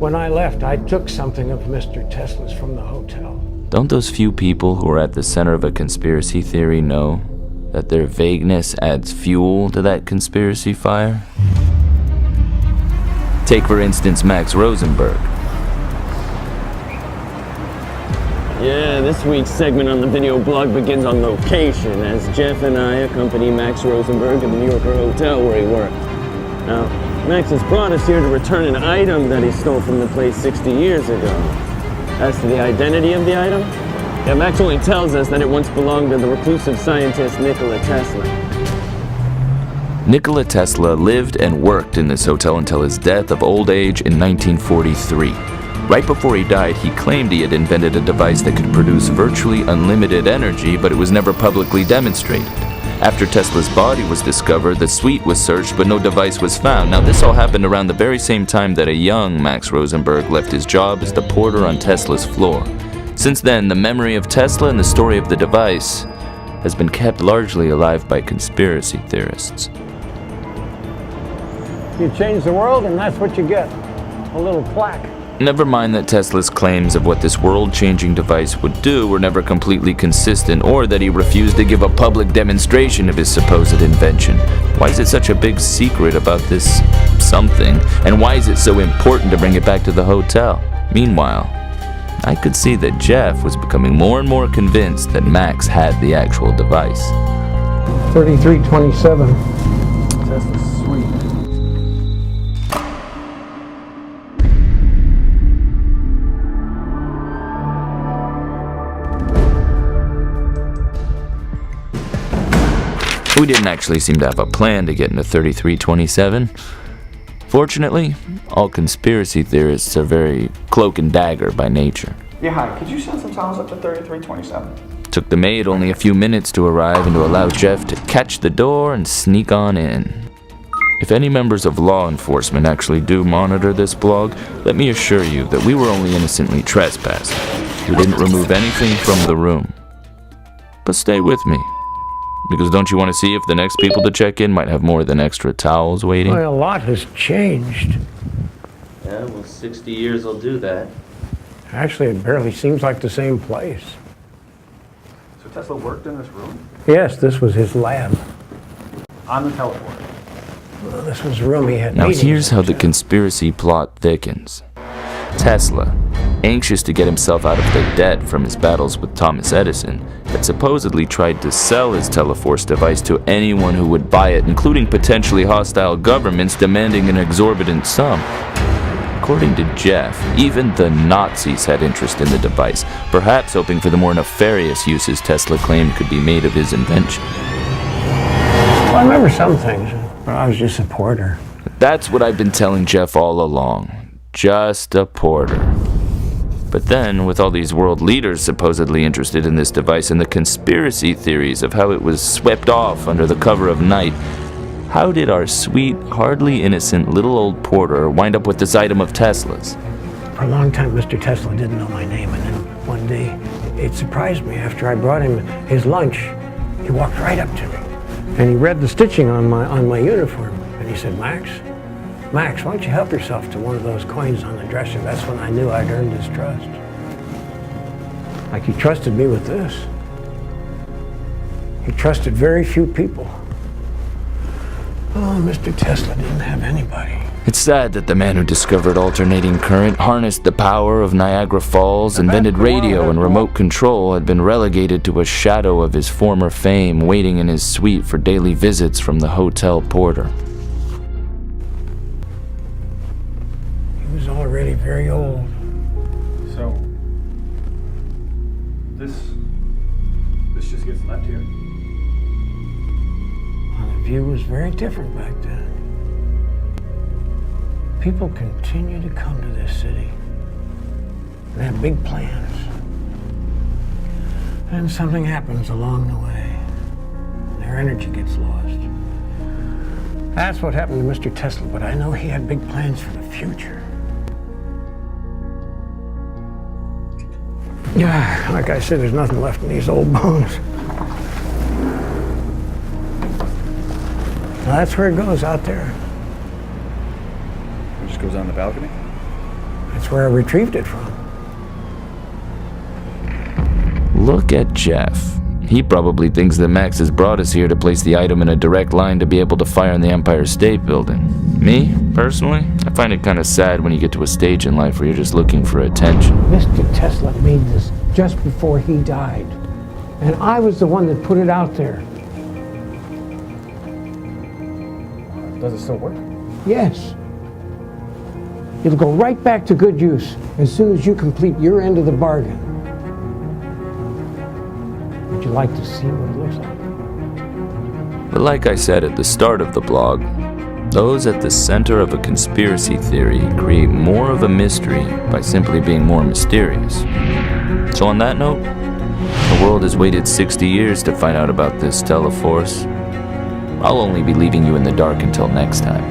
When I left, I took something of Mr. Tesla's from the hotel. Don't those few people who are at the center of a conspiracy theory know that their vagueness adds fuel to that conspiracy fire? Take, for instance, Max Rosenberg. Yeah, this week's segment on the video blog begins on location, as Jeff and I accompany Max Rosenberg to the New Yorker hotel where he worked. Now, Max has brought us here to return an item that he stole from the place 60 years ago. As to the identity of the item, yeah, Max only tells us that it once belonged to the reclusive scientist Nikola Tesla. Nikola Tesla lived and worked in this hotel until his death of old age in 1943. Right before he died, he claimed he had invented a device that could produce virtually unlimited energy, but it was never publicly demonstrated. After Tesla's body was discovered, the suite was searched, but no device was found. Now, this all happened around the very same time that a young Max Rosenberg left his job as the porter on Tesla's floor. Since then, the memory of Tesla and the story of the device has been kept largely alive by conspiracy theorists. You change the world, and that's what you get. A little plaque. Never mind that Tesla's claims of what this world-changing device would do were never completely consistent, or that he refused to give a public demonstration of his supposed invention. Why is it such a big secret about this something, and why is it so important to bring it back to the hotel? Meanwhile, I could see that Jeff was becoming more and more convinced that Max had the actual device. 3327. Tesla's suite. We didn't actually seem to have a plan to get into 3327. Fortunately, all conspiracy theorists are very cloak and dagger by nature. Yeah, hi. Could you send some towels up to 3327? Took the maid only a few minutes to arrive and to allow Jeff to catch the door and sneak on in. If any members of law enforcement actually do monitor this blog, let me assure you that we were only innocently trespassing. We didn't remove anything from the room. But stay with me. Because don't you want to see if the next people to check in might have more than extra towels waiting? Well, a lot has changed. Yeah, well, 60 years will do that. Actually, it barely seems like the same place. So Tesla worked in this room? Yes, this was his lab. On the teleporter? Well, this was a room he had Now meetings here's how the in. conspiracy plot thickens. Tesla, anxious to get himself out of the debt from his battles with Thomas Edison, had supposedly tried to sell his Teleforce device to anyone who would buy it, including potentially hostile governments demanding an exorbitant sum. According to Jeff, even the Nazis had interest in the device, perhaps hoping for the more nefarious uses Tesla claimed could be made of his invention. Well, I remember some things, but I was just a porter. That's what I've been telling Jeff all along. Just a porter. But then, with all these world leaders supposedly interested in this device and the conspiracy theories of how it was swept off under the cover of night, how did our sweet, hardly innocent little old porter wind up with this item of Tesla's? For a long time, Mr. Tesla didn't know my name, and then one day, it surprised me. After I brought him his lunch, he walked right up to me, and he read the stitching on my uniform, and he said, Max, why don't you help yourself to one of those coins on the dresser? That's when I knew I'd earned his trust. Like he trusted me with this. He trusted very few people. Oh, Mr. Tesla didn't have anybody. It's sad that the man who discovered alternating current, harnessed the power of Niagara Falls, invented radio and remote control, had been relegated to a shadow of his former fame, waiting in his suite for daily visits from the hotel porter. He was already very old. So, this just gets left here? Well, the view was very different back then. People continue to come to this city. They have big plans. And something happens along the way. Their energy gets lost. That's what happened to Mr. Tesla, but I know he had big plans for the future. Yeah, like I said, there's nothing left in these old bones. Now that's where it goes, out there. It just goes on the balcony? That's where I retrieved it from. Look at Jeff. He probably thinks that Max has brought us here to place the item in a direct line to be able to fire in the Empire State Building. Me, personally, I find it kind of sad when you get to a stage in life where you're just looking for attention. Mr. Tesla made this just before he died. And I was the one that put it out there. Does it still work? Yes. It'll go right back to good use as soon as you complete your end of the bargain. Would you like to see what it looks like? But like I said at the start of the blog, those at the center of a conspiracy theory create more of a mystery by simply being more mysterious. So on that note, the world has waited 60 years to find out about this Teleforce. I'll only be leaving you in the dark until next time.